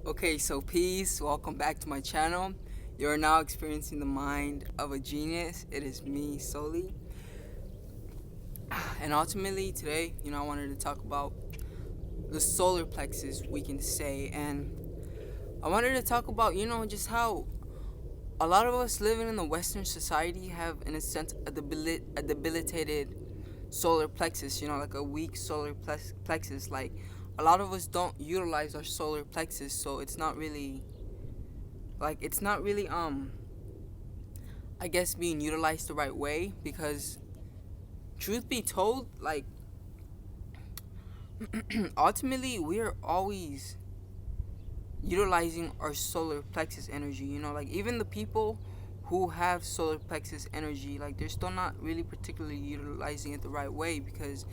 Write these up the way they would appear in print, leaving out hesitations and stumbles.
Okay, so peace. Welcome back to my channel. You are now experiencing the mind of a genius. It is me solely. And ultimately, today, I wanted to talk about the solar plexus, we can say. And I wanted to talk about, just how a lot of us living in the Western society have, in a sense, a debilitated solar plexus, like a weak solar plexus. Like, a lot of us don't utilize our solar plexus, so it's not really I guess being utilized the right way, because truth be told, like, ultimately we are always utilizing our solar plexus energy. Like, even the people who have solar plexus energy, like, they're still not really particularly utilizing it the right way, because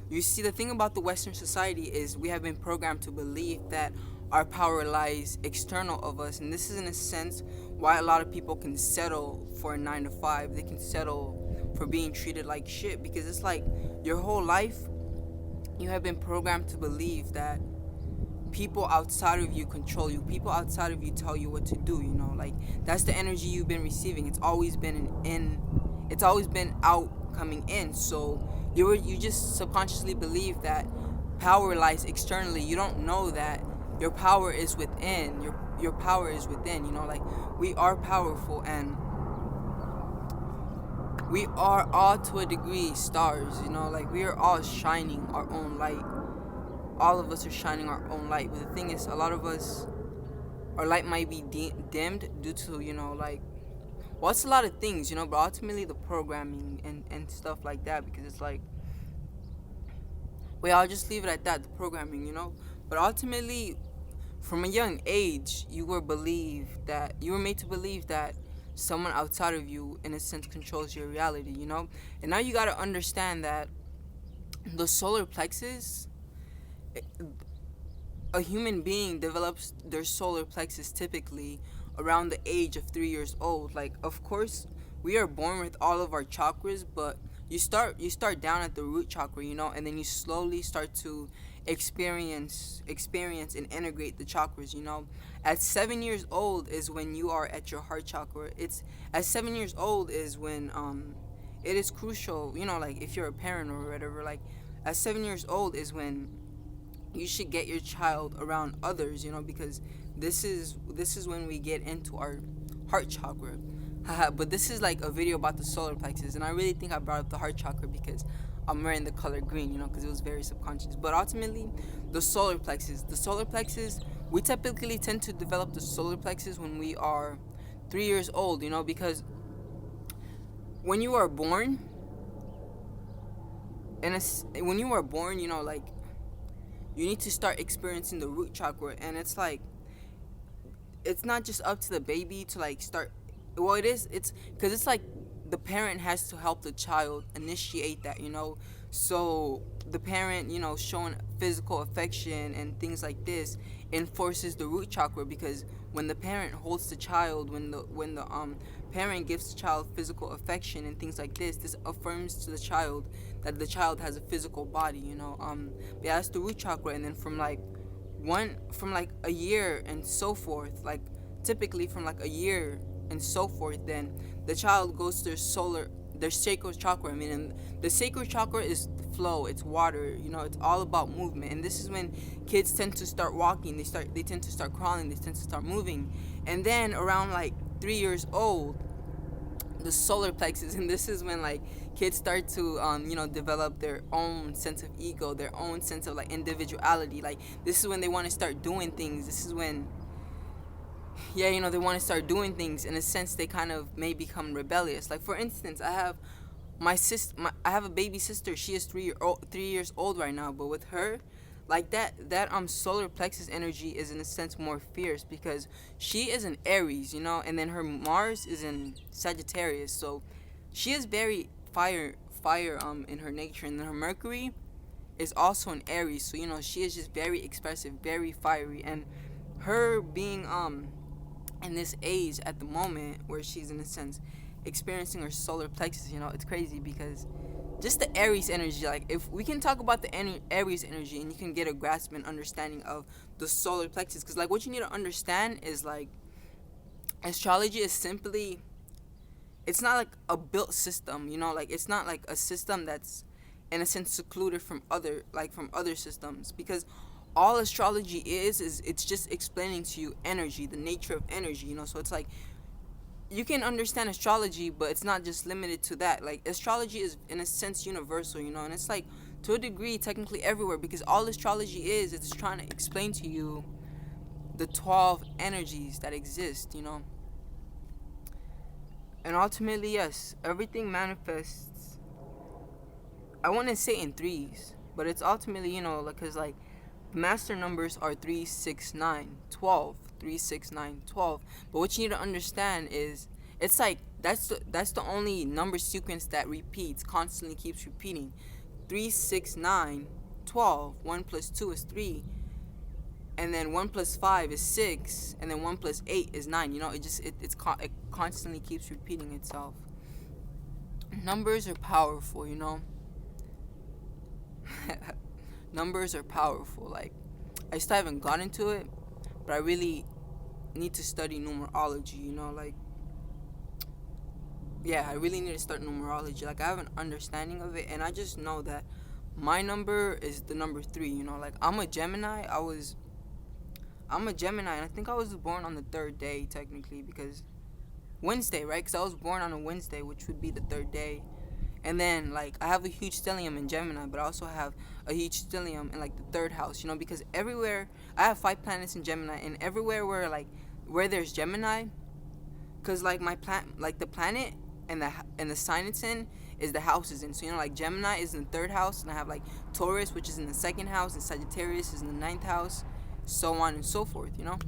you see, the thing about the Western society is we have been programmed to believe that our power lies external of us, and this is, in a sense, why a lot of people can settle for a 9 to 5. They can settle for being treated like shit, because it's like your whole life you have been programmed to believe that people outside of you control you. People outside of you tell you what to do. Like, that's the energy you've been receiving. It's always been it's always been out coming in. So you just subconsciously believe that power lies externally. You don't know that your power is within. Your power is within. Like, we are powerful, and we are all, to a degree, stars. Like, we are all shining our own light. All of us are shining our own light. But the thing is, a lot of us, our light might be dimmed due to, like, well, it's a lot of things, but ultimately the programming and stuff like that, because it's like, wait, I'll just leave it at that, the programming. But ultimately, from a young age, you were made to believe that someone outside of you, in a sense, controls your reality. And now you gotta understand that the solar plexus, a human being develops their solar plexus typically around the age of 3 years old. Like, of course, we are born with all of our chakras, but you start down at the root chakra, and then you slowly start to experience and integrate the chakras. At 7 years old is when you are at your heart chakra. It's at 7 years old is when it is crucial, like, if you're a parent or whatever, like, at 7 years old is when you should get your child around others, because this is when we get into our heart chakra. But this is like a video about the solar plexus, and I really think I brought up the heart chakra because I'm wearing the color green, because it was very subconscious. But ultimately, the solar plexus, we typically tend to develop the solar plexus when we are 3 years old, because when you are born, when you are born, like, you need to start experiencing the root chakra. And it's like, it's not just up to the baby to, like, start. Well, it is. It's because it's like the parent has to help the child initiate that. So the parent, showing physical affection and things like this enforces the root chakra, because when the parent holds the child, when the parent gives the child physical affection and things like this affirms to the child that the child has a physical body. But yeah, that's the root chakra. And then from like a year and so forth, like, typically from like a year and so forth, then the child goes to their sacral chakra. I mean, and the sacral chakra is flow, it's water, it's all about movement. And this is when kids tend to start walking, they tend to start crawling, they tend to start moving. And then around like 3 years old, the solar plexus, and this is when, like, kids start to develop their own sense of ego, their own sense of, like, individuality. Like, this is when they want to start doing things. This is when, yeah, they want to start doing things. In a sense, they kind of may become rebellious. Like, for instance, I have I have a baby sister. She is 3 years old right now. But with her, like, that solar plexus energy is, in a sense, more fierce, because she is in Aries, and then her Mars is in Sagittarius. So she is very fire in her nature, and then her Mercury is also in Aries. So she is just very expressive, very fiery. And her being in this age at the moment where she's, in a sense, experiencing her solar plexus, it's crazy, because just the Aries energy. Like, if we can talk about the Aries energy, and you can get a grasp and understanding of the solar plexus, because like what you need to understand is like astrology is simply, it's not like a built system, you know, like it's not like a system that's in a sense secluded from other systems, because all astrology is it's just explaining to you energy, the nature of energy, you know. So it's like you can understand astrology, but it's not just limited to that. Like, astrology is in a sense universal, you know, and it's like to a degree technically everywhere, because all astrology is, it's trying to explain to you the 12 energies that exist, you know. And ultimately, yes, everything manifests, I wouldn't say in threes, but it's ultimately, you know, like, because like master numbers are 3, 6, 9, 12, 3, 6, 9, 12. But what you need to understand is it's like that's the only number sequence that repeats, constantly keeps repeating. 3, 6, 9, 12. 1 plus 2 is 3, and then 1 plus 5 is 6, and then 1 plus 8 is 9. You know, it constantly keeps repeating itself. Numbers are powerful, you know. Numbers are powerful. Like, I still haven't got into it, but I really need to study numerology, you know. Like, yeah, I really need to start numerology. Like, I have an understanding of it, and I just know that my number is the number 3, you know. Like, I'm a Gemini. I'm a Gemini, and I think I was born on the 3rd day, technically, because Wednesday, right? Because I was born on a Wednesday, which would be the 3rd day. And then, like, I have a huge stellium in Gemini, but I also have a huge stellium in, like, the 3rd house, you know, because everywhere, I have 5 planets in Gemini, and everywhere where there's Gemini, because, like, the planet and the sign it's in is the house is in. So, you know, like, Gemini is in the 3rd house, and I have, like, Taurus, which is in the 2nd house, and Sagittarius is in the 9th house, so on and so forth, you know.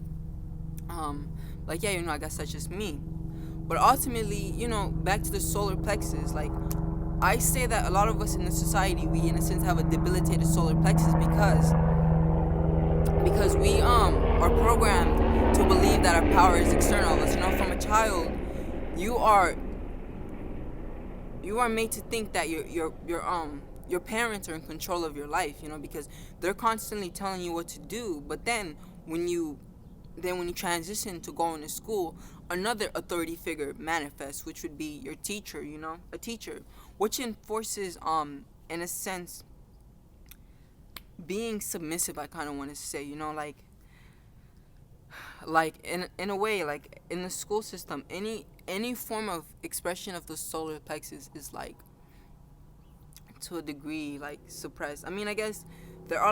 Like, yeah, you know, I guess that's just me. But ultimately, you know, back to the solar plexus, like, I say that a lot of us in the society, we in a sense have a debilitated solar plexus because we are programmed to believe that our power is external of us. You know, from a child, you are made to think that your parents are in control of your life, you know, because they're constantly telling you what to do. But then when you transition to going to school, another authority figure manifests, which would be your teacher, you know, a teacher, which enforces in a sense being submissive, I kind of want to say, you know, like in a way, like in the school system, any form of expression of the solar plexus is like to a degree like suppressed. I mean, I guess there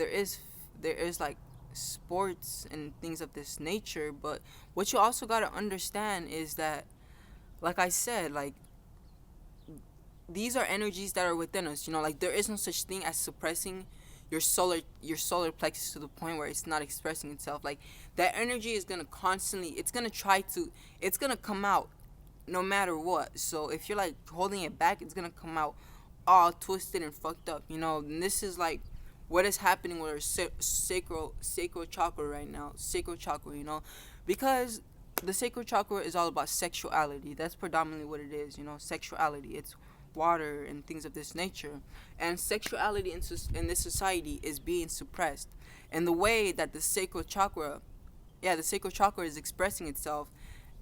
is like sports and things of this nature, but what you also got to understand is that, like I said, like these are energies that are within us, you know. Like, there is no such thing as suppressing your solar plexus to the point where it's not expressing itself. Like, that energy is gonna constantly, it's gonna come out no matter what. So if you're like holding it back, it's gonna come out all twisted and fucked up, you know. And this is like what is happening with our sacral chakra right now, sacral chakra, you know, because the sacral chakra is all about sexuality. That's predominantly what it is, you know, sexuality. It's water and things of this nature, and sexuality in this society is being suppressed. And the way that the sacral chakra is expressing itself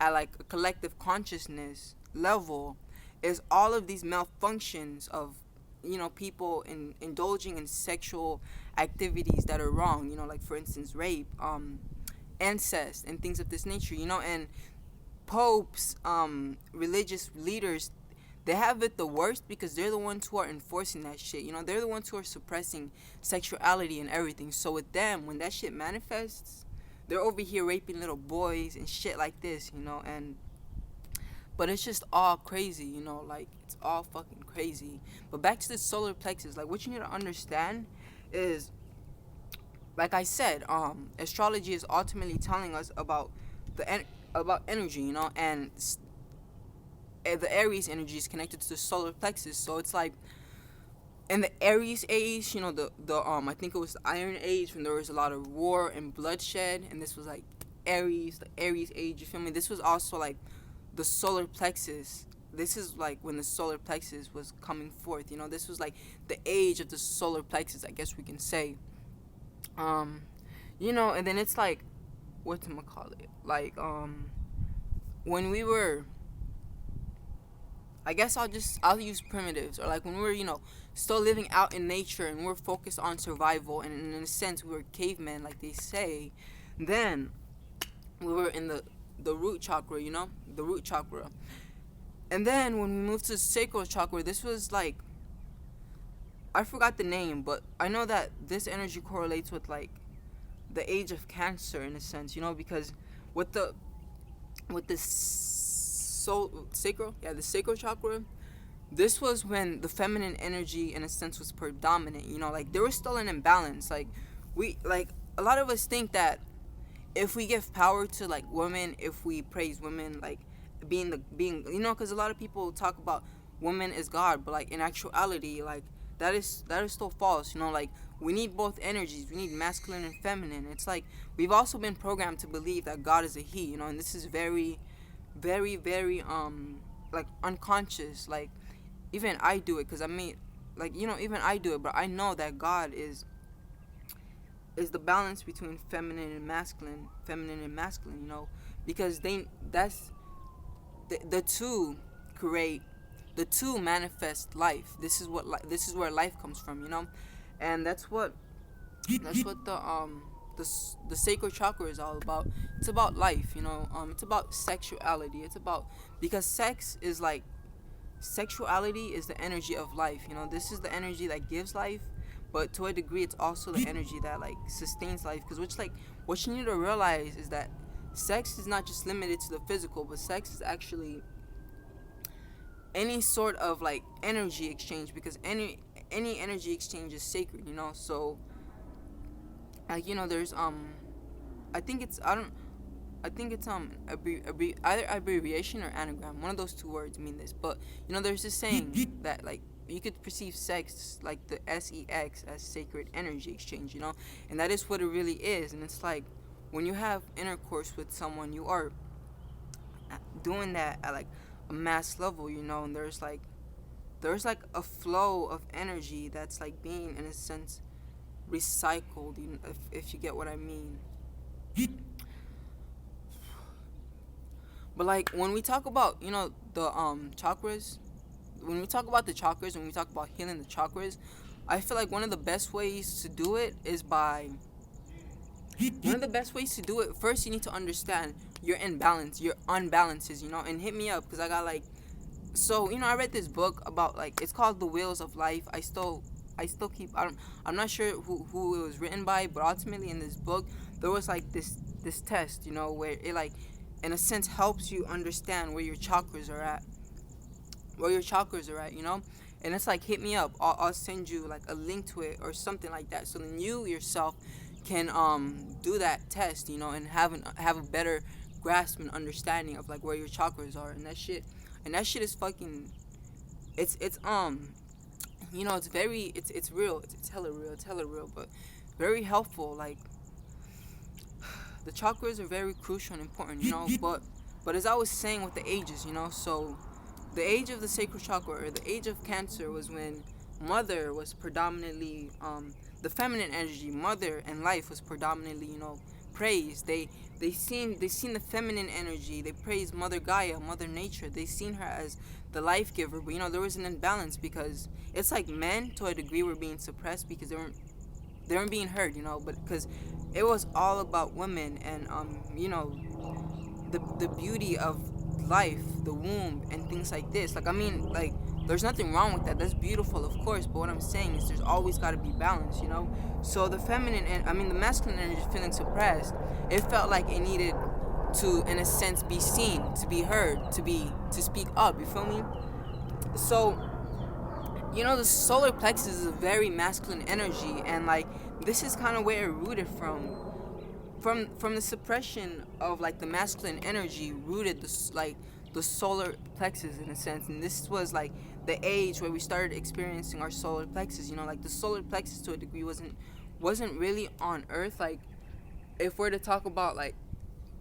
at like a collective consciousness level is all of these malfunctions of, you know, people indulging in sexual activities that are wrong, you know, like for instance rape, incest and things of this nature, you know. And popes, religious leaders, they have it the worst because they're the ones who are enforcing that shit, you know. They're the ones who are suppressing sexuality and everything. So with them, when that shit manifests, they're over here raping little boys and shit like this, you know. But it's just all crazy, you know, like it's all fucking crazy. But back to the solar plexus, like what you need to understand is, like I said, astrology is ultimately telling us about about energy, you know, and the Aries energy is connected to the solar plexus. So it's like in the Aries age, you know, the I think it was the Iron Age, when there was a lot of war and bloodshed, and this was like the Aries age, you feel me? This was also like the solar plexus this is like when the solar plexus was coming forth. This was like the age of the solar plexus, I guess we can say. um and then it's like, what to call it, like, when we were, I guess I'll use primitives, or like when we were, still living out in nature and we're focused on survival, and in a sense we were cavemen, like they say. Then we were in the root chakra, the root chakra. And then when we moved to the sacral chakra, this was like, I forgot the name, but I know that this energy correlates with like the age of Cancer in a sense, because with the sacral, yeah, the sacral chakra, this was when the feminine energy in a sense was predominant. Like there was still an imbalance. Like we like a lot of us think that if we give power to like women, if we praise women, like being, because a lot of people talk about woman is God, but like in actuality, like that is still false. Like we need both energies. We need masculine and feminine. It's like we've also been programmed to believe that God is a he. And this is very, very, very like unconscious. Like even I do it, because I mean, like, even I do it, but I know that God is the balance between feminine and masculine, because that's the two create, the two manifest life. This is where life comes from, and that's what the sacral chakra is all about. It's about life, it's about sexuality. It's about, because sexuality is the energy of life. This is the energy that gives life, but to a degree it's also the energy that like sustains life. Because what you need to realize is that sex is not just limited to the physical, but sex is actually any sort of like energy exchange, because any energy exchange is sacred. So like, there's I think it's I don't I think it's either abbreviation or anagram. One of those two words mean this. But there's this saying that like you could perceive sex, like the sex, as sacred energy exchange. And that is what it really is. And it's like when you have intercourse with someone, you are doing that at like a mass level. And there's like a flow of energy that's like being, in a sense, recycled. If you get what I mean. But like when we talk about the chakras, when we talk about the chakras, when we talk about healing the chakras, I feel like one of the best ways to do it is by first you need to understand your imbalance, your unbalances, and hit me up, because I got like, so I read this book about, like, it's called The Wheels of Life. I still keep, I'm not sure who it was written by, but ultimately in this book there was like this test, where it like in a sense helps you understand where your chakras are at, and it's like, hit me up. I'll send you like a link to it or something like that, so then you yourself can do that test, and have a better grasp and understanding of like where your chakras are. And that shit is fucking, it's it's very, it's real, it's hella real, but very helpful. Like the chakras are very crucial and important, but as I was saying with the ages, so the age of the sacral chakra, or the age of Cancer, was when mother was predominantly, the feminine energy, mother and life, was predominantly, praised. They seen the feminine energy. They praised Mother Gaia, Mother Nature. They seen her as the life giver. But there was an imbalance, because it's like men to a degree were being suppressed because they weren't being heard. But because it was all about women and the beauty of life, the womb, and things like this. Like, I mean, like, there's nothing wrong with that. That's beautiful, of course. But what I'm saying is there's always got to be balance, So the feminine and the masculine energy feeling suppressed, it felt like it needed to, in a sense, be seen, to be heard, to speak up. You feel me? So, the solar plexus is a very masculine energy, and like this is kind of where it rooted from the suppression of like the masculine energy, rooted the solar plexus in a sense. And this was like the age where we started experiencing our solar plexus. Like the solar plexus to a degree wasn't really on Earth. Like if we're to talk about like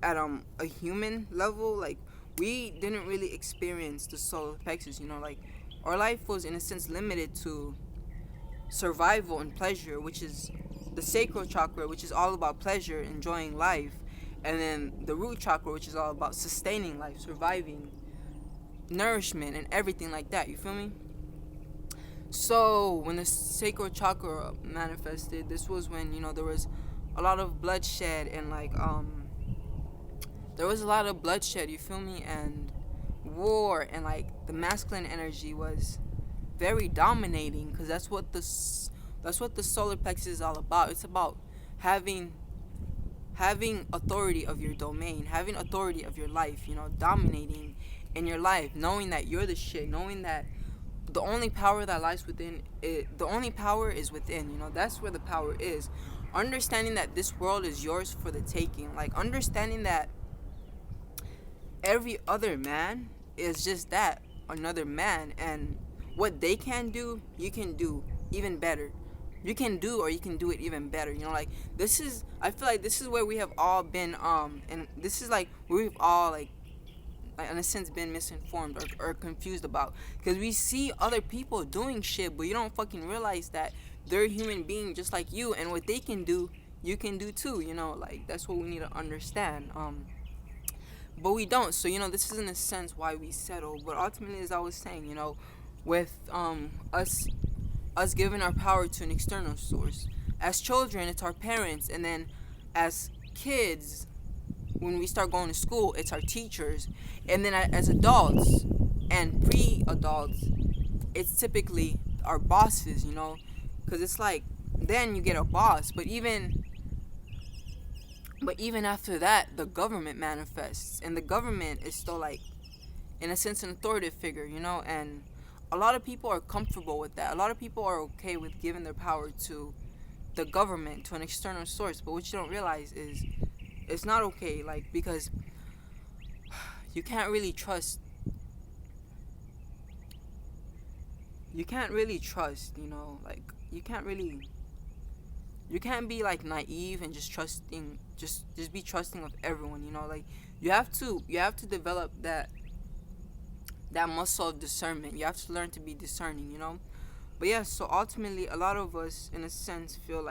at a human level, like we didn't really experience the solar plexus. Like our life was in a sense limited to survival and pleasure, which is the sacral chakra, which is all about pleasure, enjoying life, and then the root chakra, which is all about sustaining life, surviving, nourishment, and everything like that. You feel me? So when the sacral chakra manifested, this was when there was a lot of bloodshed and there was a lot of bloodshed. You feel me? And war and the masculine energy was very dominating because that's what the solar plexus is all about. It's about having authority of your domain, having authority of your life, dominating in your life, knowing that you're the shit, knowing that the only power that lies within it, the only power is within. That's where the power is. Understanding that this world is yours for the taking, understanding that every other man is just that, another man, and what they can do, you can do even better. You can do, or you can do it even better. This is, I feel like this is where we have all been, and this is where we've all in a sense been misinformed or confused about, because we see other people doing shit, but you don't fucking realize that they're a human being just like you, and what they can do, you can do too. That's what we need to understand. But we don't. So this is in a sense why we settle. But ultimately, as I was saying, with us giving our power to an external source. As children, it's our parents, and then as kids, when we start going to school, it's our teachers, and then as adults and pre-adults, it's typically our bosses, because it's then you get a boss, but even after that, the government manifests, and the government is still in a sense an authoritative figure, and a lot of people are comfortable with that. A lot of people are okay with giving their power to the government, to an external source. But what you don't realize is it's not okay, because you can't really trust. You can't really trust, you can't really. You can't be naive and just trusting, just be trusting of everyone. You have to develop that muscle of discernment. You have to learn to be discerning. But yeah, so ultimately, a lot of us, in a sense, feel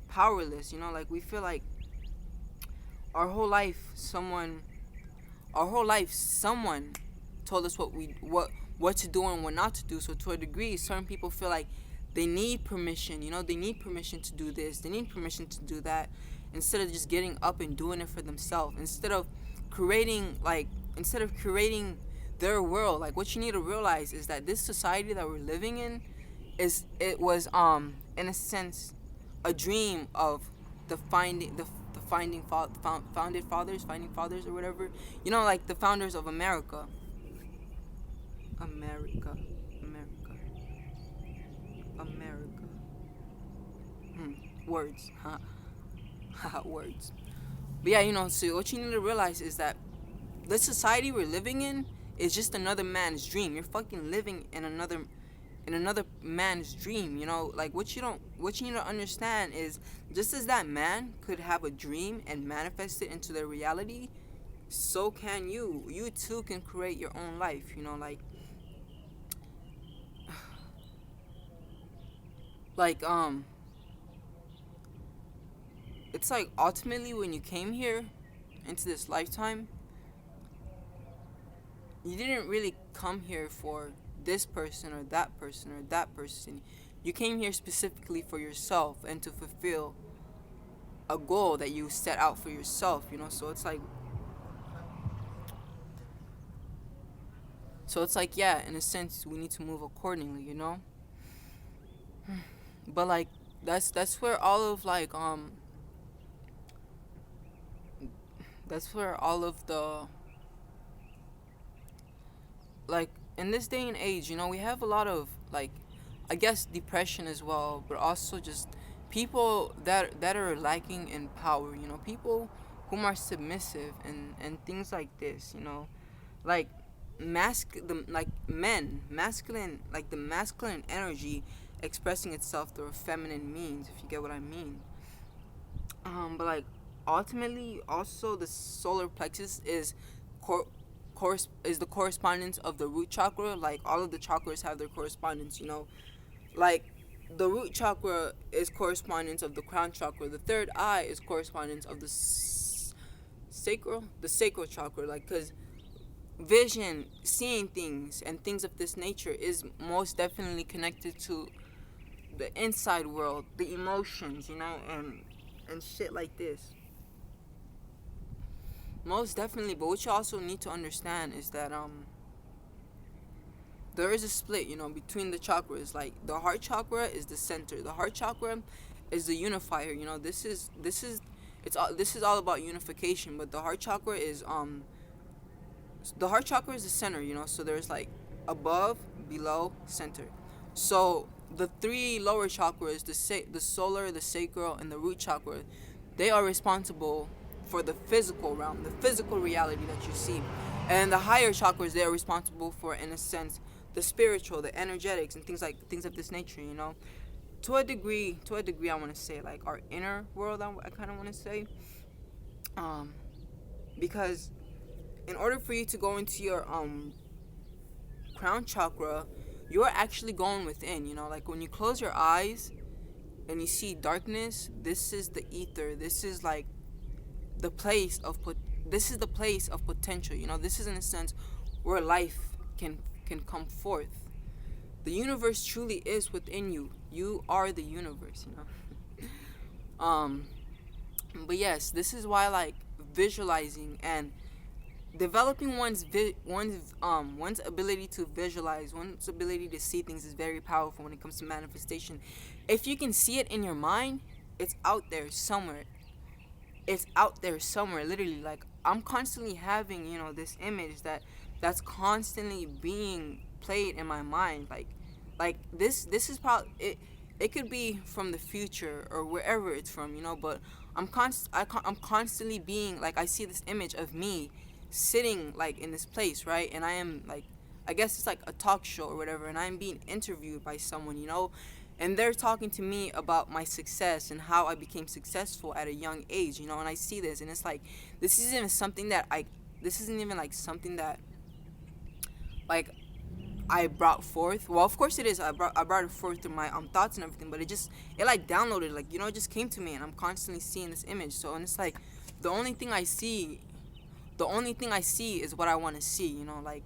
powerless. We feel our whole life, someone told us what to do and what not to do. So to a degree, certain people feel they need permission. They need permission to do this. They need permission to do that, instead of just getting up and doing it for themselves. Instead of creating their world. What you need to realize is that this society that we're living in was in a sense a dream of the founding fathers or whatever, the founders of America. Words. Words. But yeah, so what you need to realize is that the society we're living in is just another man's dream. You're fucking living in another man's dream. What you need to understand is, just as that man could have a dream and manifest it into their reality, so can you. You too can create your own life. It's ultimately, when you came here into this lifetime, you didn't really come here for this person or that person or that person. You came here specifically for yourself and to fulfill a goal that you set out for yourself. So it's yeah, in a sense, we need to move accordingly. But that's where all of that's where all of the in this day and age, we have a lot of I guess depression as well, but also just people that are lacking in power, people whom are submissive and things like this, like men, masculine, the masculine energy expressing itself through feminine means, if you get what I mean. But ultimately, also the solar plexus is is the correspondence of the root chakra. Like all of the chakras have their correspondence, like the root chakra is correspondence of the crown chakra. The third eye is correspondence of the sacral chakra. Like, because vision, seeing things and things of this nature is most definitely connected to the inside world, the emotions, and shit like this. Most definitely. But what you also need to understand is that there is a split, between the chakras. Like the heart chakra is the center. The heart chakra is the unifier. This is all about unification. But the heart chakra is the center. So there's like above, below, center. So the three lower chakras, the solar, the sacral, and the root chakra, they are responsible for the physical realm, the physical reality that you see. And the higher chakras, they are responsible for, in a sense, the spiritual, the energetics, and things of this nature. To a degree, I want to say like our inner world. I kind of want to say, because in order for you to go into your crown chakra, you're actually going within. Like when you close your eyes and you see darkness, this is the ether. This is like the place of potential. This is in a sense where life can come forth. The universe truly is within you. You are the universe. But yes, this is why like visualizing and developing one's ability to visualize, one's ability to see things is very powerful when it comes to manifestation. If you can see it in your mind, it's out there somewhere. Literally. Like I'm constantly having this image that's constantly being played in my mind. Like this is probably it could be from the future or wherever it's from, but I'm constantly being like, I see this image of me sitting like in this place, right? And I am like, I guess it's like a talk show or whatever, and I'm being interviewed by someone, and they're talking to me about my success and how I became successful at a young age, and I see this, and it's like, this isn't even like something that like I brought forth. Well, of course it is. I brought it forth through my thoughts and everything, but it like downloaded, like, it just came to me, and I'm constantly seeing this image. So, and it's like the only thing I see is what I want to see, like.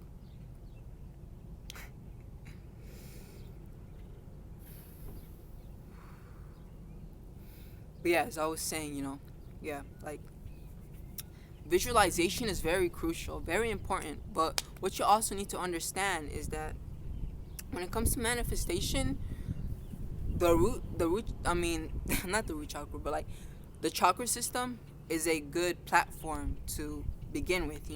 But yeah, as I was saying, like visualization is very crucial, very important. But what you also need to understand is that when it comes to manifestation, the root, I mean, not the root chakra, but like the chakra system is a good platform to begin with,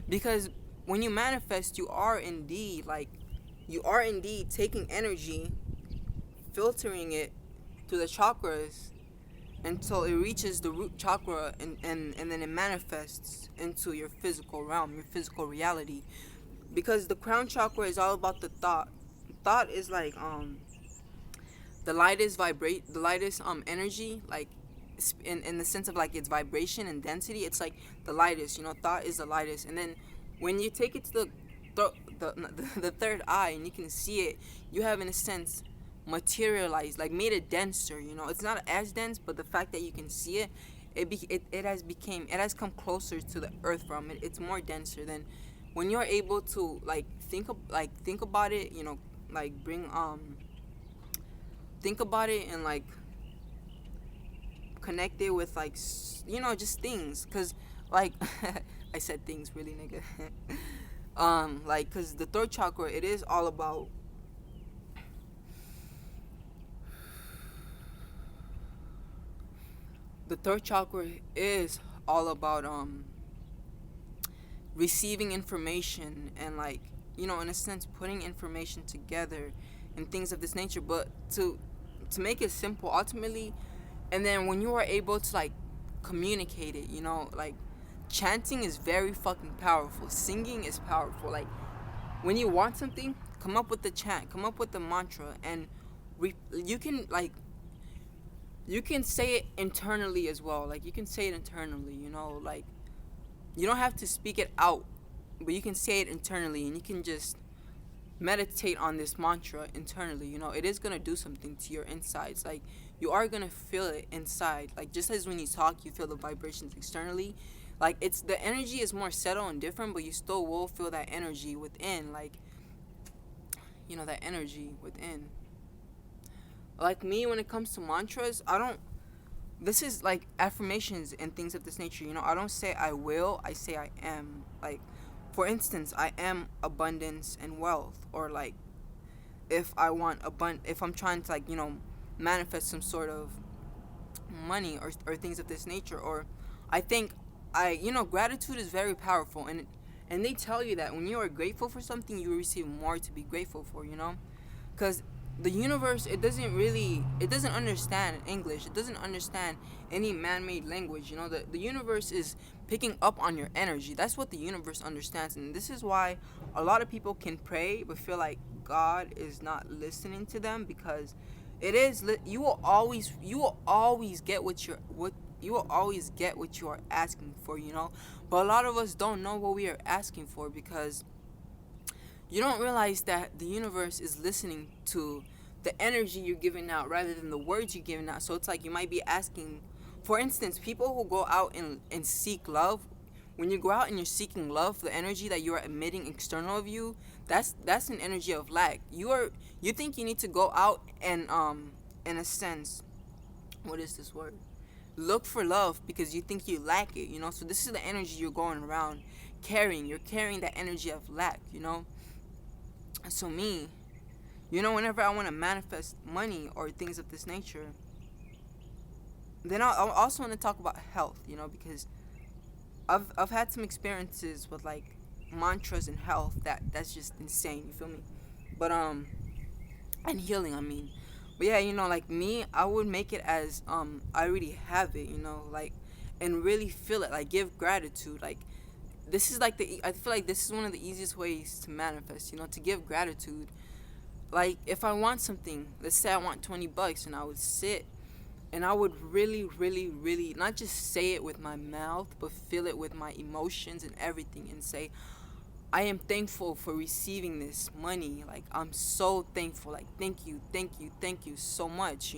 because when you manifest, you are indeed taking energy, filtering it to the chakras until it reaches the root chakra, and then it manifests into your physical realm, your physical reality. Because the crown chakra is all about the thought. Thought is like the lightest energy, like in the sense of like its vibration and density. It's like the lightest, thought is the lightest. And then when you take it to the third eye and you can see it, you have in a sense materialized, like made it denser. It's not as dense, but the fact that you can see it, it has come closer to the earth realm. It's more denser than when you're able to like think about it, like think about it and like connect it with like just things, because like I said things really, nigga. Like, because the third chakra, it is all about the third chakra is all about receiving information and like, in a sense, putting information together and things of this nature. But to make it simple, ultimately, and then when you are able to like communicate it, like chanting is very fucking powerful. Singing is powerful. Like when you want something, come up with the chant, come up with the mantra, and you can say it internally as well. Like you can say it internally, like you don't have to speak it out but you can say it internally, and you can just meditate on this mantra internally. It is going to do something to your insides. Like, you are going to feel it inside, like just as when you talk you feel the vibrations externally. Like, it's the energy is more subtle and different, but you still will feel that energy within. Like, that energy within. Like me, when it comes to mantras, I don't this is like affirmations and things of this nature. I don't say I will, I say I am. Like, for instance, I am abundance and wealth. Or like, if I want if I'm trying to, like, manifest some sort of money, or things of this nature. Or I think gratitude is very powerful, and they tell you that when you are grateful for something, you will receive more to be grateful for. Because the universe, it doesn't understand English, it doesn't understand any man-made language. The universe is picking up on your energy. That's what the universe understands. And this is why a lot of people can pray but feel like God is not listening to them, because you will always get what you will always get what you are asking for. But a lot of us don't know what we are asking for, because you don't realize that the universe is listening to the energy you're giving out rather than the words you're giving out. So it's like you might be asking, for instance, people who go out and seek love. When you go out and you're seeking love, the energy that you are emitting external of you, that's an energy of lack. You think you need to go out and in a sense, what is this word? Look for love because you think you lack it. So this is the energy you're going around carrying. You're carrying that energy of lack. So me, whenever I want to manifest money or things of this nature, then I also want to talk about health, because I've had some experiences with like mantras and health that's just insane. You feel me? But and healing, I mean. But yeah, like me, I would make it as I already have it, like, and really feel it, like give gratitude. Like, this is like I feel like this is one of the easiest ways to manifest, to give gratitude. Like, if I want something, let's say I want $20, and I would sit and I would really, really, really not just say it with my mouth, but feel it with my emotions and everything, and say, I am thankful for receiving this money. Like, I'm so thankful. Like, thank you, thank you, thank you so much,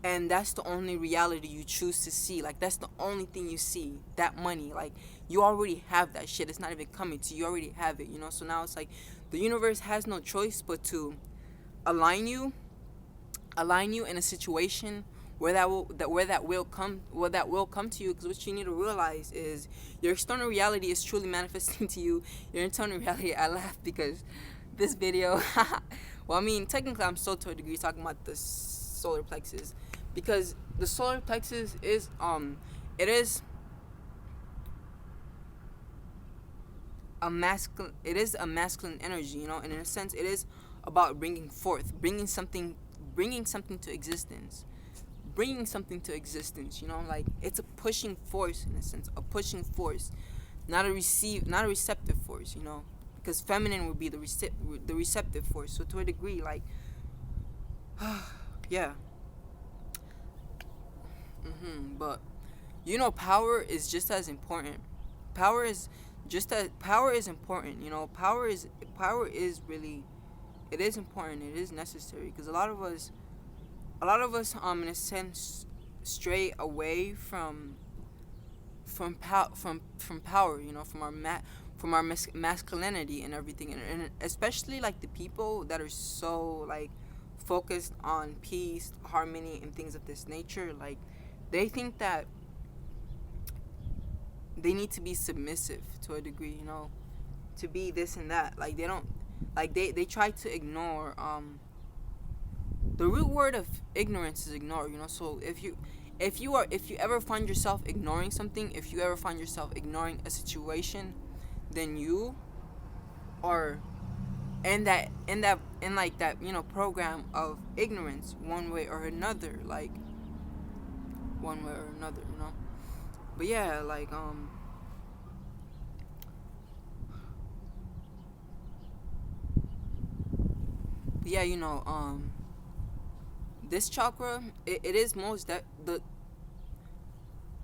And that's the only reality you choose to see. Like, that's the only thing you see, that money. Like, you already have that shit. It's not even coming to you. You already have it, So now it's like the universe has no choice but to align you in a situation where that will come to you. Because what you need to realize is your external reality is truly manifesting to you. Your internal reality, I laugh because this video well, I mean, technically I'm still to a degree talking about the solar plexus, because the solar plexus is it is a masculine energy, and in a sense it is about bringing something to existence. Like, it's a pushing force, in a sense, a pushing force, not a receptive force, because feminine would be the receptive force. So to a degree, like, yeah. But power is just as important. Power is important. Power is really, it is important. It is necessary, because a lot of us in a sense stray away from power, from our masculinity and everything, and especially like the people that are so like focused on peace, harmony, and things of this nature. Like, they think that they need to be submissive to a degree, to be this and that. Like, they don't, like, they try to ignore the root word of ignorance is ignore. So if you ever find yourself ignoring something, if you ever find yourself ignoring a situation, then you are in that program of ignorance, one way or another. But yeah, like yeah, this chakra, it is most that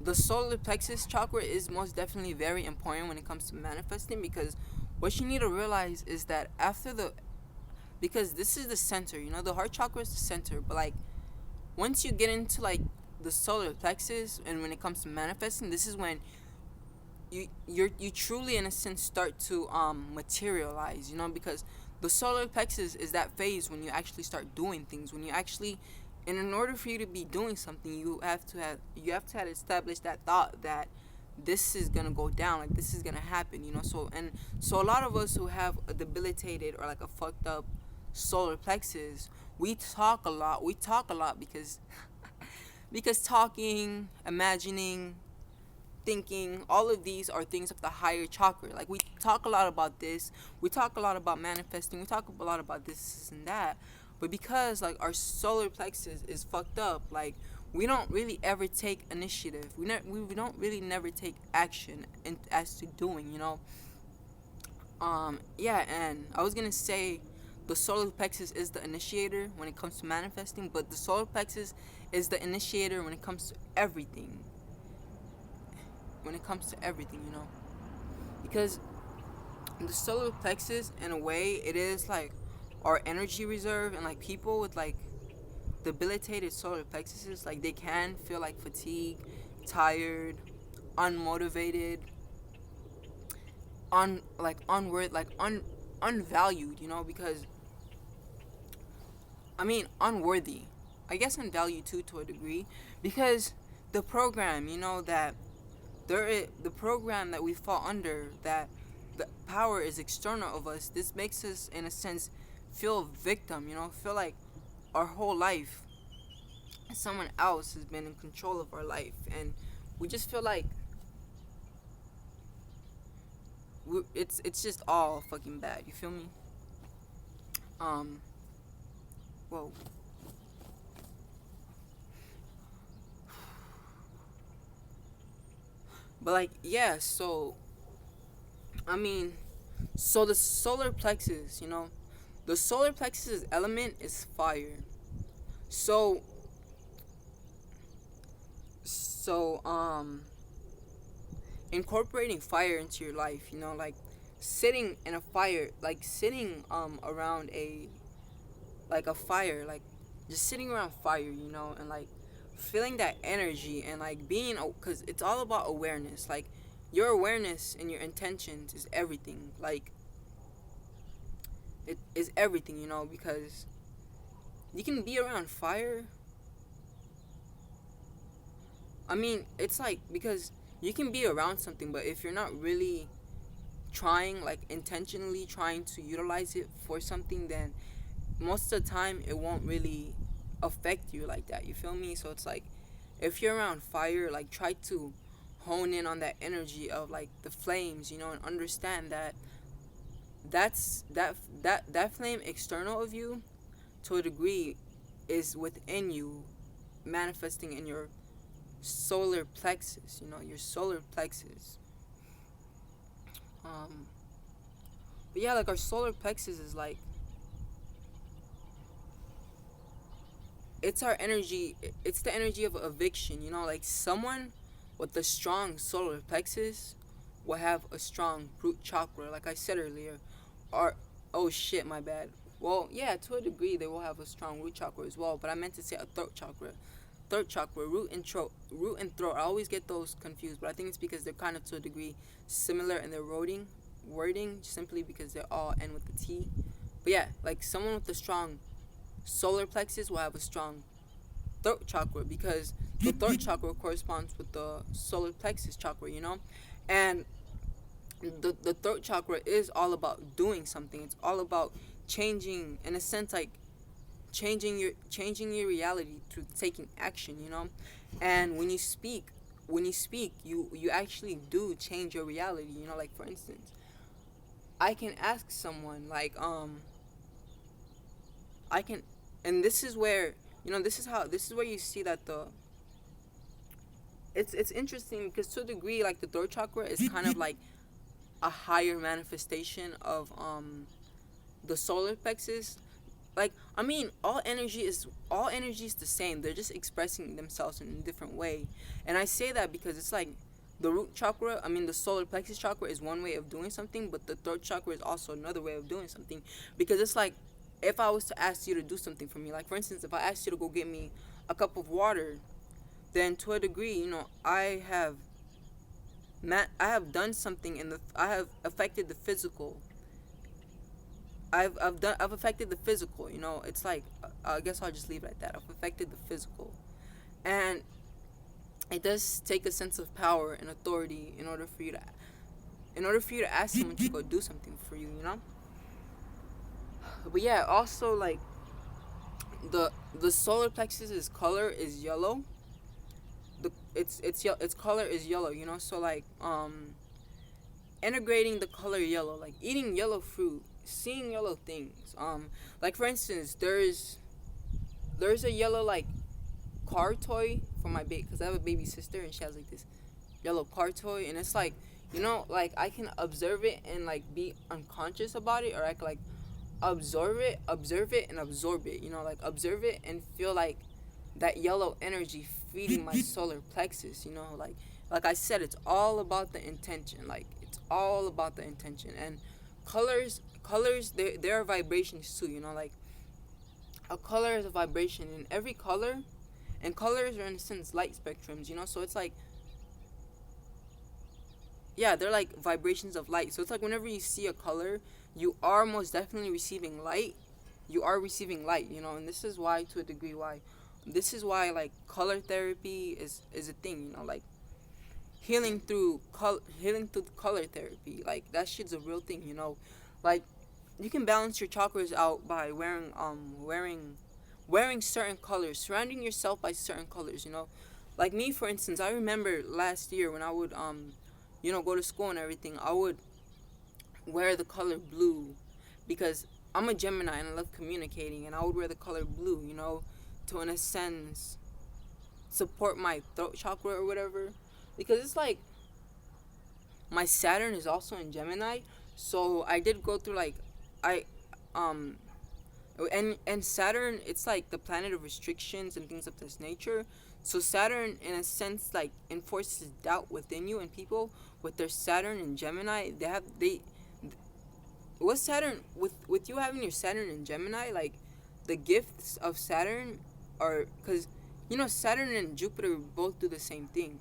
the solar plexus chakra is most definitely very important when it comes to manifesting, because what you need to realize is that after the because this is the center, the heart chakra is the center, but like once you get into like the solar plexus, and when it comes to manifesting, this is when you truly in a sense start to materialize, because the solar plexus is that phase when you actually start doing things, when you actually, and in order for you to be doing something, you have to have established that thought that this is gonna go down, like this is gonna happen, so a lot of us who have a debilitated or like a fucked up solar plexus, we talk a lot because because talking, imagining, thinking, all of these are things of the higher chakra. Like we talk a lot about this, we talk a lot about manifesting, we talk a lot about this and that, but because like our solar plexus is fucked up, like we don't really ever take initiative. We don't really never take action in, as to doing, yeah, and I was gonna say the solar plexus is the initiator when it comes to manifesting, but the solar plexus is the initiator when it comes to everything. When it comes to everything, because the solar plexus, in a way, it is like our energy reserve, and like people with like debilitated solar plexuses, like they can feel like fatigue, tired, unmotivated, unvalued, because I mean unworthy. I guess unvalued too, to a degree, because the program, that the program that we fall under, that the power is external of us. This makes us, in a sense, feel victim. Feel like our whole life someone else has been in control of our life, and we just feel like it's just all fucking bad. You feel me? Um. Whoa. But like, yeah. So I mean, so the solar plexus, the solar plexus element is fire. So so incorporating fire into your life, like sitting in a fire, like sitting around a fire, like just sitting around fire, and like feeling that energy, and like being, because it's all about awareness. Like your awareness and your intentions is everything. Like it is everything, because you can be around fire. I mean, it's like, because you can be around something, but if you're not really trying, like intentionally trying to utilize it for something, then most of the time it won't really affect you like that. You feel me? So it's like, if you're around fire, like try to hone in on that energy of like the flames, and understand that that flame external of you, to a degree, is within you, manifesting in your solar plexus, your solar plexus. um but yeah, like our solar plexus is like, it's our energy, it's the energy of eviction, like someone with a strong solar plexus will have a strong root chakra, like I said earlier. Or, oh shit, my bad. Well, yeah, to a degree they will have a strong root chakra as well, but I meant to say a throat chakra. Throat chakra, root and throat, I always get those confused, but I think it's because they're kind of, to a degree, similar in their wording, simply because they all end with the T. But yeah, like someone with a strong solar plexus will have a strong throat chakra, because the throat chakra corresponds with the solar plexus chakra, and the throat chakra is all about doing something. It's all about changing, in a sense, like changing your reality through taking action, and when you speak, you actually do change your reality, like for instance, I can ask someone, like I can, and this is where, this is where you see that it's interesting, because to a degree, like the throat chakra is kind of like a higher manifestation of the solar plexus. like, I mean, all energy is the same. They're just expressing themselves in a different way. And I say that because it's like the root chakra, I mean the solar plexus chakra is one way of doing something, but the throat chakra is also another way of doing something. Because it's like, if I was to ask you to do something for me, like for instance, if I asked you to go get me a cup of water, then to a degree, I have done something I have affected the physical. I've affected the physical. It's like, I guess I'll just leave it at that. I've affected the physical, and it does take a sense of power and authority in order for you to ask someone to go do something for you. But yeah, also like the solar plexus's color is yellow. Its color is yellow. So like integrating the color yellow, like eating yellow fruit, seeing yellow things. Like for instance, there's a yellow like car toy for my baby, because I have a baby sister and she has like this yellow car toy, and it's like, like I can observe it and like be unconscious about it, or I can like observe it and absorb it. Like observe it and feel like that yellow energy feeding my solar plexus. Like I said, it's all about the intention. Like it's all about the intention. And colors, there are vibrations too. Like a color is a vibration, and every color, and colors are in a sense light spectrums. So it's like, yeah, they're like vibrations of light. So it's like whenever you see a color, you are most definitely receiving light. You are receiving light. And this is why, to a degree, like color therapy is a thing. Like healing through color therapy, like that shit's a real thing. Like you can balance your chakras out by wearing certain colors, surrounding yourself by certain colors. Like me, for instance, I remember last year when I would go to school and everything, I would wear the color blue, because I'm a Gemini and I love communicating, and I would wear the color blue, to, in a sense, support my throat chakra or whatever. Because it's like my Saturn is also in Gemini, so I did go through like, I um and Saturn, it's like the planet of restrictions and things of this nature. So Saturn, in a sense, like enforces doubt within you, and people with their Saturn in Gemini, they with Saturn, with you having your Saturn in Gemini, like the gifts of Saturn are, because Saturn and Jupiter both do the same thing.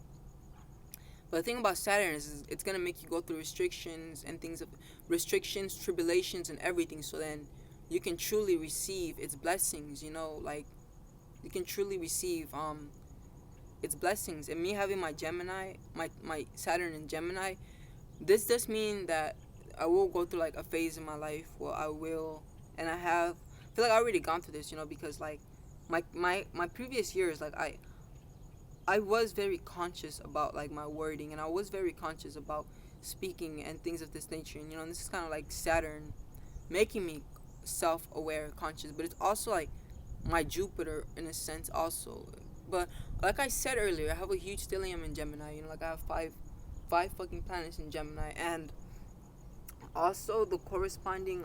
But the thing about Saturn is it's gonna make you go through restrictions and things of restrictions, tribulations, and everything. So then you can truly receive its blessings. Like you can truly receive its blessings. And me having my Gemini, my Saturn in Gemini, this does mean that I will go through like a phase in my life where I will, and I feel like I already gone through this. Because like my previous years, like I was very conscious about like my wording, and I was very conscious about speaking and things of this nature. And this is kind of like Saturn making me self-aware, conscious, but it's also like my Jupiter in a sense also. But like I said earlier, I have a huge stellium in Gemini. Like I have five fucking planets in Gemini, and also the corresponding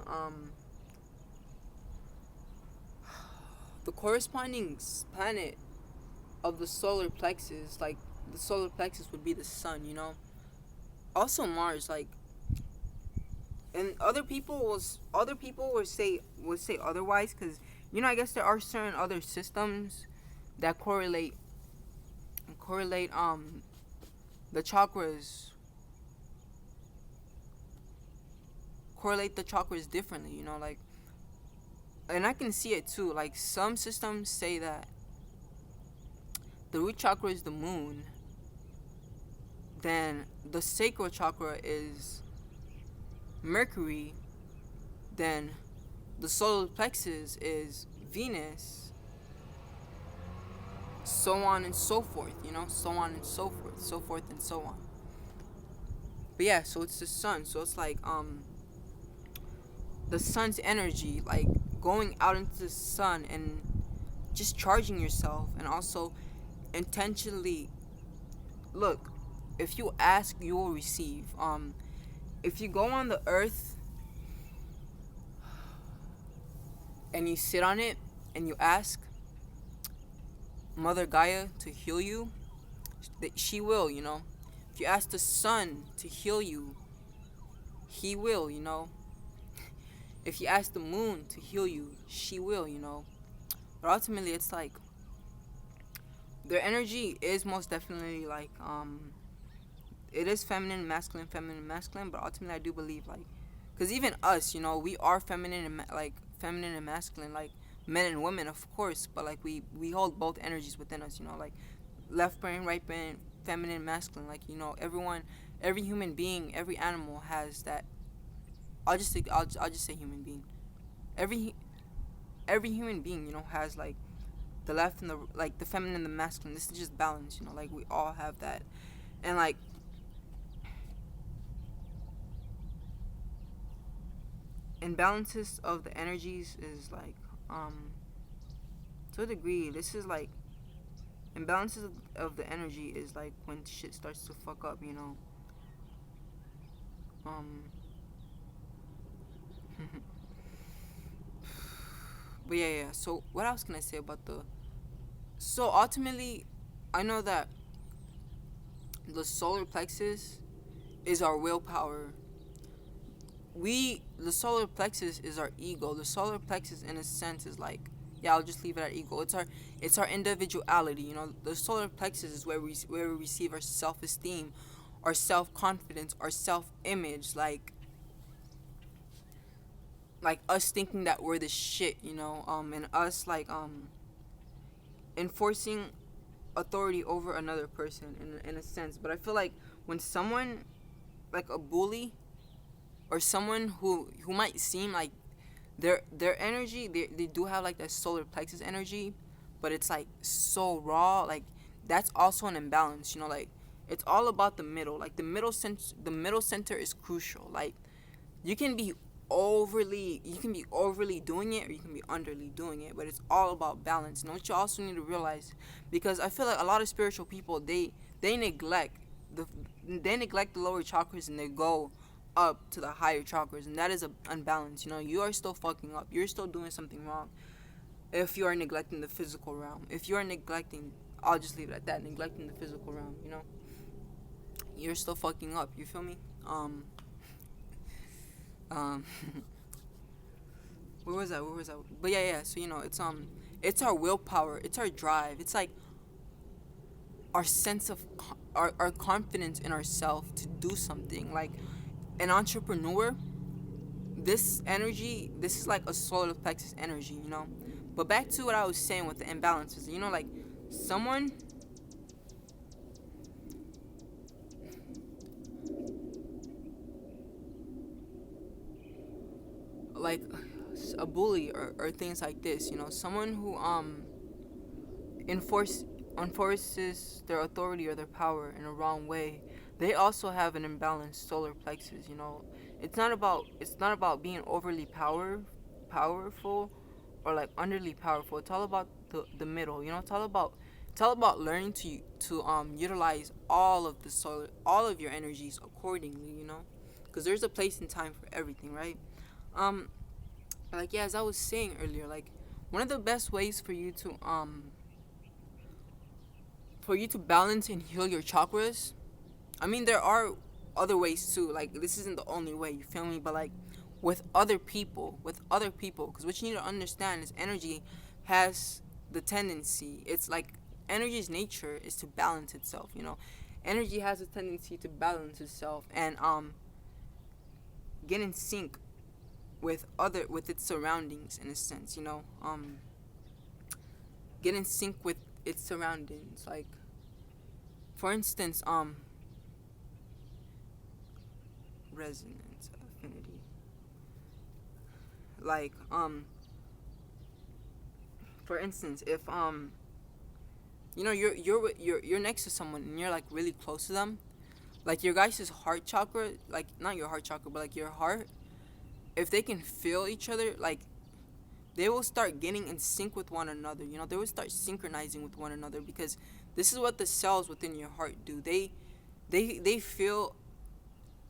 planet of the solar plexus, like the solar plexus would be the sun. Also Mars, like, and other people would say otherwise, because I guess there are certain other systems that correlate the chakras correlate the chakras differently. Like, and I can see it too. Like some systems say that the root chakra is the moon, then the sacral chakra is Mercury, then the solar plexus is Venus, so on and so forth. So on and so forth, so forth and so on. But yeah, so it's the sun. So it's like the sun's energy, like going out into the sun and just charging yourself, and also intentionally, look, if you ask, you will receive. If you go on the earth and you sit on it and you ask Mother Gaia to heal you, that she will, you know. If you ask the sun to heal you, he will, you know. If you ask the moon to heal you, she will, you know. But ultimately, it's like their energy is most definitely like it is feminine, masculine. But ultimately, I do believe like, because even us, you know, we are feminine and like feminine and masculine, like men and women, of course. But like we hold both energies within us, you know, like left brain, right brain, feminine, masculine. Like, you know, everyone, every human being, every animal has that. I'll just say human being. Every every human being, you know, has like the left and the like the feminine and the masculine. This is just balance, you know, like we all have that. And like imbalances of the energies is like to a degree, this is like imbalances of the energy is like when shit starts to fuck up, you know. Um but yeah. So what else can I say about the so ultimately I know that the solar plexus is our willpower. The solar plexus is our ego. The solar plexus in a sense is like, yeah, I'll just leave it at ego. It's our individuality, you know. The solar plexus is where we receive our self-esteem, our self-confidence, our self-image, like us thinking that we're the shit, you know. And us like enforcing authority over another person in a sense. But I feel like when someone like a bully or someone who might seem like their energy, they do have like that solar plexus energy, but it's like so raw, like that's also an imbalance, you know. Like it's all about the middle, like the middle center is crucial. Like you can be overly doing it, or you can be underly doing it, but it's all about balance. And what you also need to realize, because I feel like a lot of spiritual people, they neglect the they neglect the lower chakras and they go up to the higher chakras, and that is a unbalance. You know, you are still fucking up, you're still doing something wrong if you are neglecting the physical realm. If you are neglecting, I'll just leave it at that, neglecting the physical realm, you know, you're still fucking up, you feel me? um where was I? But yeah, so you know, it's our willpower, it's our drive, it's like our sense of our confidence in ourselves to do something. Like an entrepreneur, this is like a solar plexus energy, you know. But back to what I was saying with the imbalances, you know, like someone like a bully or things like this, you know, someone who enforce enforces their authority or their power in a wrong way, they also have an imbalanced solar plexus, you know. It's not about being overly powerful or like underly powerful. It's all about the middle, you know. It's all about learning to utilize all of your energies accordingly, you know, because there's a place and time for everything, right? um like, yeah, as I was saying earlier, like one of the best ways for you to balance and heal your chakras. I mean, there are other ways too. Like, this isn't the only way, you feel me? But like with other people, because what you need to understand is energy has the tendency. It's like energy's nature is to balance itself. You know, energy has a tendency to balance itself and get in sync with its surroundings in a sense. You know, get in sync with its surroundings. Like, for instance, resonance affinity. Like, for instance, if you know, you're next to someone and you're like really close to them, like your guys' heart chakra, like not your heart chakra, but like your heart, if they can feel each other, like they will start getting in sync with one another. You know, they will start synchronizing with one another, because this is what the cells within your heart do. They feel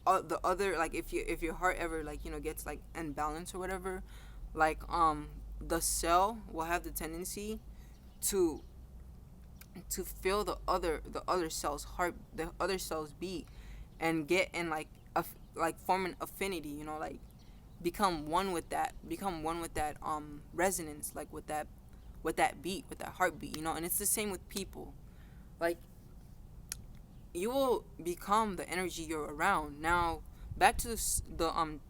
the other, like if your heart ever, like, you know, gets like unbalanced or whatever, like the cell will have the tendency to feel the other cell's heart, the other cell's beat, and get in like like form an affinity, like become one with that, resonance, like with that beat, with that heartbeat, and it's the same with people. Like, you will become the energy you're around. Now, back to the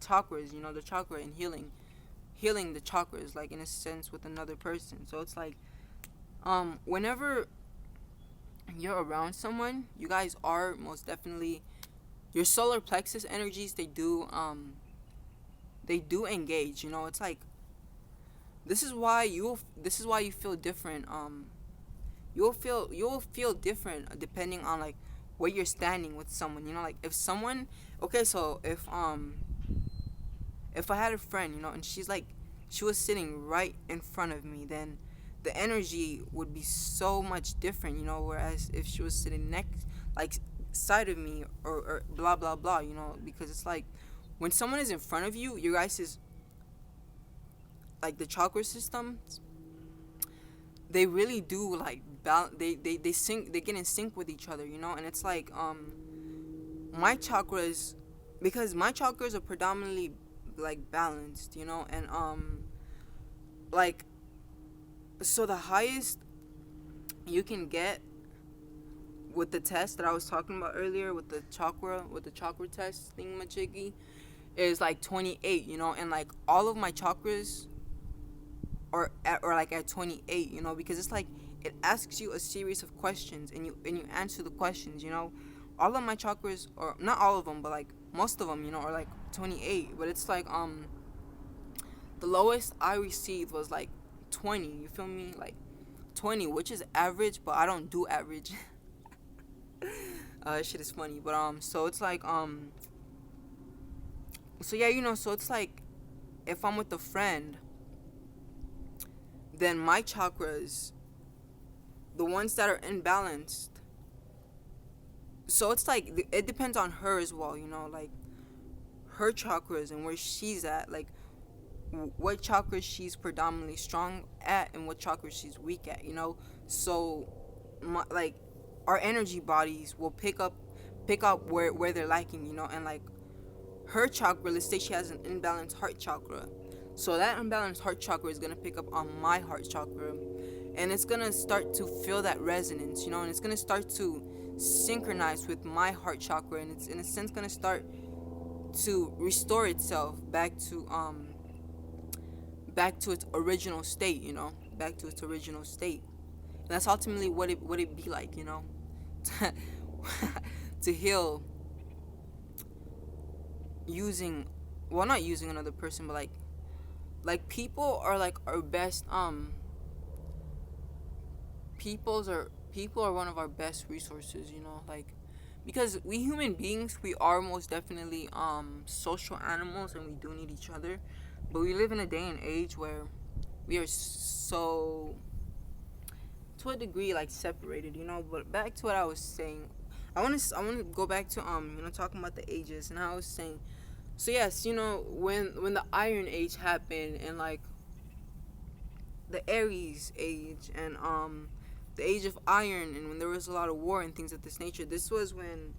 chakras, the chakra and healing the chakras, like in a sense with another person. So it's like, whenever you're around someone, you guys are most definitely, your solar plexus energies, they do engage. It's like, this is why you feel different. You'll feel different depending on like where you're standing with someone. Like, if someone, okay, so if I had a friend, and she was sitting right in front of me, then the energy would be so much different. Whereas if she was sitting next, like, side of me, or blah blah blah. Because it's like, when someone is in front of you, your guys is like the chakra system, they really do like they sync, they get in sync with each other, and it's like, my chakras, because my chakras are predominantly like balanced, and like, so the highest you can get with the test that I was talking about earlier, with the chakra test thingamajiggy, is like 28, and like all of my chakras or like at 28, because it's like, it asks you a series of questions, and you answer the questions. All of my chakras, or not all of them, but like most of them, are like 28. But it's like, the lowest I received was like 20. You feel me? Like 20, which is average, but I don't do average. Shit is funny, but so it's like, so yeah, so it's like, if I'm with a friend, then my chakras, the ones that are imbalanced, so it's like, it depends on her as well, like her chakras and where she's at, like what chakras she's predominantly strong at and what chakras she's weak at, so like, our energy bodies will pick up where they're lacking, and like, her chakra, let's say she has an imbalanced heart chakra, so that unbalanced heart chakra is going to pick up on my heart chakra, and it's going to start to feel that resonance, and it's going to start to synchronize with my heart chakra, and it's in a sense going to start to restore itself back to its original state, back to its original state. And that's ultimately what it be like, to heal using, well, not using another person, but like people are like our best, people are one of our best resources, like, because we human beings, we are most definitely social animals, and we do need each other, but we live in a day and age where we are so, to a degree, like, separated, but back to what I was saying, I want to go back to talking about the ages, and how I was saying, so yes, when the Iron Age happened, and like the Aries Age, and the Age of Iron, and when there was a lot of war and things of this nature, this was when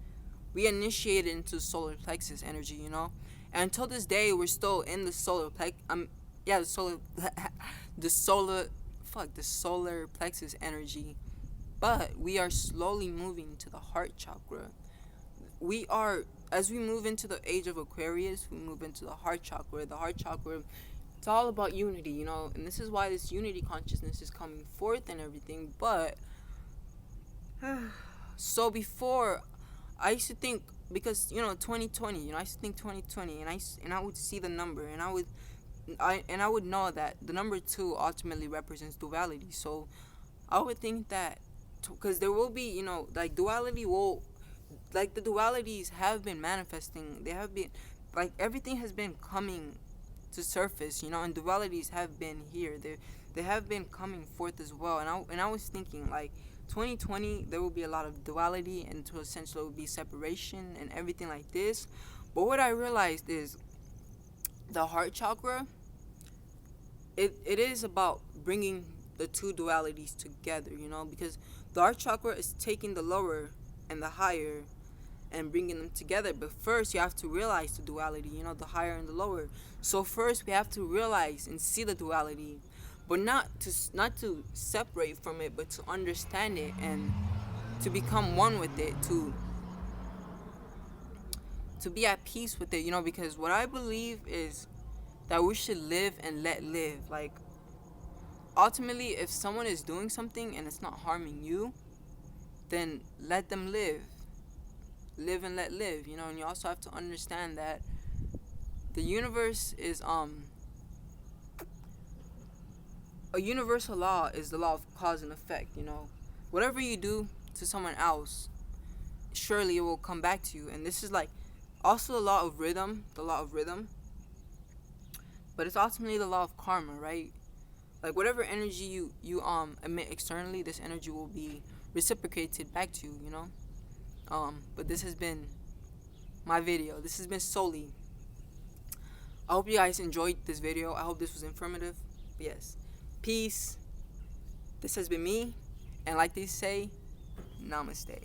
we initiated into solar plexus energy, and until this day we're still in the solar the solar plexus energy, but we are slowly moving to the heart chakra. As we move into the age of Aquarius, we move into the heart chakra. The heart chakra, it's all about unity, and this is why this unity consciousness is coming forth and everything. But so before, I used to think, because 2020, I used to think 2020, and I would see the number, and I would know that the number 2 ultimately represents duality. So I would think that, because there will be, like, duality will, like, the dualities have been manifesting. They have been, like, everything has been coming to surface, and dualities have been here. They have been coming forth as well. And I was thinking, like, 2020, there will be a lot of duality, and to essentially will be separation and everything like this. But what I realized is, the heart chakra it is about bringing the two dualities together, you know, because the heart chakra is taking the lower and the higher and bringing them together. But first, you have to realize the duality, you know, the higher and the lower. So first, we have to realize and see the duality, but not to separate from it, but to understand it and to become one with it, to be at peace with it, you know, because what I believe is that we should live and let live. Like, ultimately, if someone is doing something and it's not harming you, then let them live. Live and let live, you know. And you also have to understand that the universe is a universal law is the law of cause and effect, you know. Whatever you do to someone else, surely it will come back to you. And this is like also the law of rhythm, but it's ultimately the law of karma, right? Like, whatever energy you emit externally, this energy will be reciprocated back to you, you know. But this has been my video. This has been Soli. I hope you guys enjoyed this video. I hope this was informative. Yes. Peace. This has been me. And like they say, namaste.